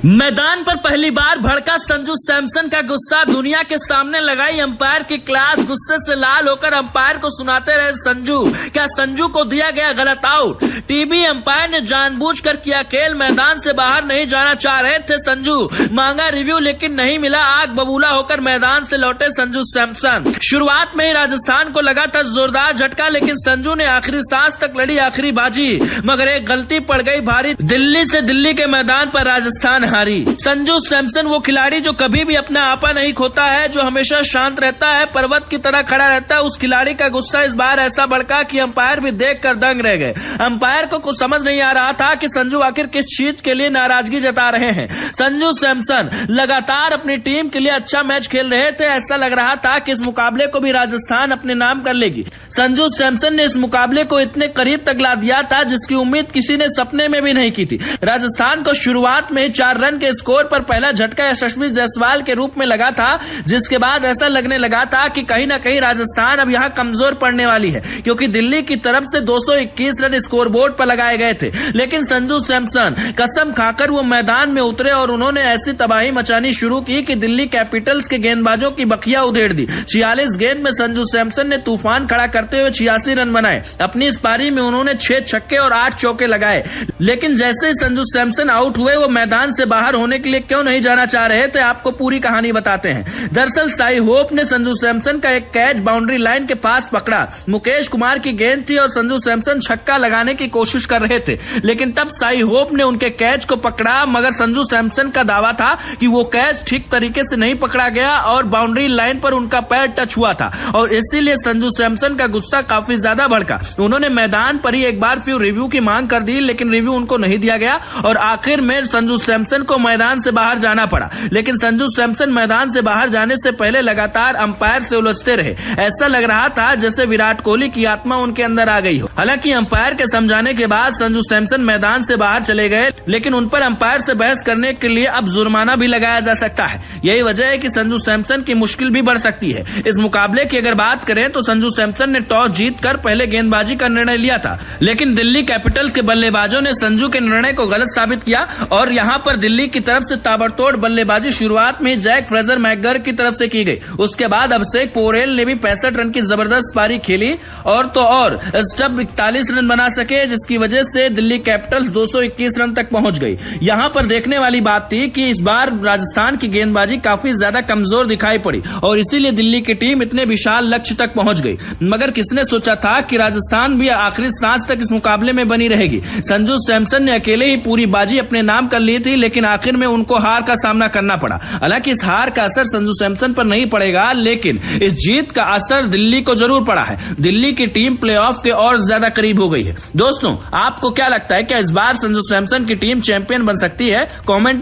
मैदान पर पहली बार भड़का संजू सैमसन का गुस्सा, दुनिया के सामने लगाई अंपायर की क्लास। गुस्से से लाल होकर अंपायर को सुनाते रहे संजू। क्या संजू को दिया गया गलत आउट? टीवी अंपायर ने जानबूझकर किया खेल, मैदान से बाहर नहीं जाना चाह रहे थे संजू। मांगा रिव्यू लेकिन नहीं मिला, आग बबूला होकर मैदान से लौटे संजू सैमसन। शुरुआत में ही राजस्थान को लगा था जोरदार झटका, लेकिन संजू ने आखिरी सांस तक लड़ी आखिरी बाजी, मगर एक गलती पड़ गई भारी। दिल्ली से दिल्ली के मैदान पर राजस्थान हारी। संजू सैमसन वो खिलाड़ी जो कभी भी अपना आपा नहीं खोता है, जो हमेशा शांत रहता है, पर्वत की तरह खड़ा रहता है। उस खिलाड़ी का गुस्सा इस बार ऐसा भड़का कि अंपायर भी देखकर दंग रह गए। अंपायर को कुछ समझ नहीं आ रहा था कि संजू आखिर किस चीज के लिए नाराजगी जता रहे हैं। संजू सैमसन लगातार अपनी टीम के लिए अच्छा मैच खेल रहे थे, ऐसा लग रहा था कि इस मुकाबले को भी राजस्थान अपने नाम कर लेगी। संजू सैमसन ने इस मुकाबले को इतने करीब तक ला दिया था जिसकी उम्मीद किसी ने सपने में भी नहीं की थी। राजस्थान को शुरुआत में 4 रन के स्कोर पर पहला झटका यशस्वी जायसवाल के रूप में लगा था, जिसके बाद ऐसा लगने लगा था कि कहीं ना कहीं राजस्थान अब यहां कमजोर पड़ने वाली है, क्योंकि दिल्ली की तरफ से 221 रन स्कोरबोर्ड पर लगाए गए थे। लेकिन संजू सैमसन कसम खाकर वो मैदान में उतरे और उन्होंने ऐसी तबाही मचानी शुरू की कि दिल्ली कैपिटल्स के गेंदबाजों की बखिया उधेड़ दी। 46 गेंद में संजू सैमसन ने तूफान खड़ा करते हुए 86 रन बनाए। अपनी इस पारी में उन्होंने 6 छक्के और 8 चौके लगाए। लेकिन जैसे ही संजू सैमसन आउट हुए, वो मैदान से बाहर होने के लिए क्यों नहीं जाना चाह रहे थे, आपको पूरी कहानी बताते हैं। दरअसल साई होप ने संजू सैमसन का एक कैच बाउंड्री लाइन के पास पकड़ा। मुकेश कुमार की गेंद थी और संजू सैमसन छक्का लगाने की कोशिश कर रहे थे, लेकिन तब साई होप ने उनके कैच को पकड़ा। मगर संजू सैमसन का दावा था कि वो कैच ठीक तरीके से नहीं पकड़ा गया और बाउंड्री लाइन पर उनका पैर टच हुआ था, और इसीलिए संजू सैमसन का गुस्सा काफी ज्यादा भड़का। उन्होंने मैदान पर ही एक बार फिर रिव्यू की मांग कर दी, लेकिन रिव्यू उनको नहीं दिया गया और आखिर में संजू सैमसन को मैदान से बाहर जाना पड़ा। लेकिन संजू सैमसन मैदान से बाहर जाने से पहले लगातार अंपायर से उलझते रहे। ऐसा लग रहा था जैसे विराट कोहली की आत्मा उनके अंदर आ गई हो। हालांकि अंपायर के समझाने के बाद संजू सैमसन मैदान से बाहर चले गए, लेकिन उन पर अंपायर से बहस करने के लिए अब जुर्माना भी लगाया जा सकता है। यही वजह है कि संजू सैमसन की मुश्किल भी बढ़ सकती है। इस मुकाबले की अगर बात करें तो संजू सैमसन ने टॉस जीतकर पहले गेंदबाजी का निर्णय लिया था, लेकिन दिल्ली कैपिटल्स के बल्लेबाजों ने संजू के निर्णय को गलत साबित किया और यहां पर दिल्ली की तरफ से ताबड़तोड़ बल्लेबाजी शुरुआत में जैक फ्रेजर मैकगर की तरफ से की गई। उसके बाद अभिषेक पोरेल ने भी 65 रन की जबरदस्त पारी खेली और तो और स्टब 41 रन बना सके, जिसकी वजह से दिल्ली कैपिटल्स 221 रन तक पहुंच गई। यहां पर देखने वाली बात थी कि इस बार राजस्थान की गेंदबाजी काफी ज्यादा कमजोर दिखाई पड़ी और इसीलिए दिल्ली की टीम इतने विशाल लक्ष्य तक पहुंच गई। मगर किसने सोचा था कि राजस्थान भी आखिरी सांस तक इस मुकाबले में बनी रहेगी। संजू सैमसन ने अकेले ही पूरी बाजी अपने नाम कर ली थी, लेकिन आखिर में उनको हार का सामना करना पड़ा। हालांकि इस हार का असर संजू सैमसन पर नहीं पड़ेगा, लेकिन इस जीत का असर दिल्ली को जरूर पड़ा है। दिल्ली की टीम प्लेऑफ के और ज्यादा करीब हो गई है। दोस्तों, आपको क्या लगता है, क्या इस बार संजू सैमसन की टीम चैंपियन बन सकती है? कमेंट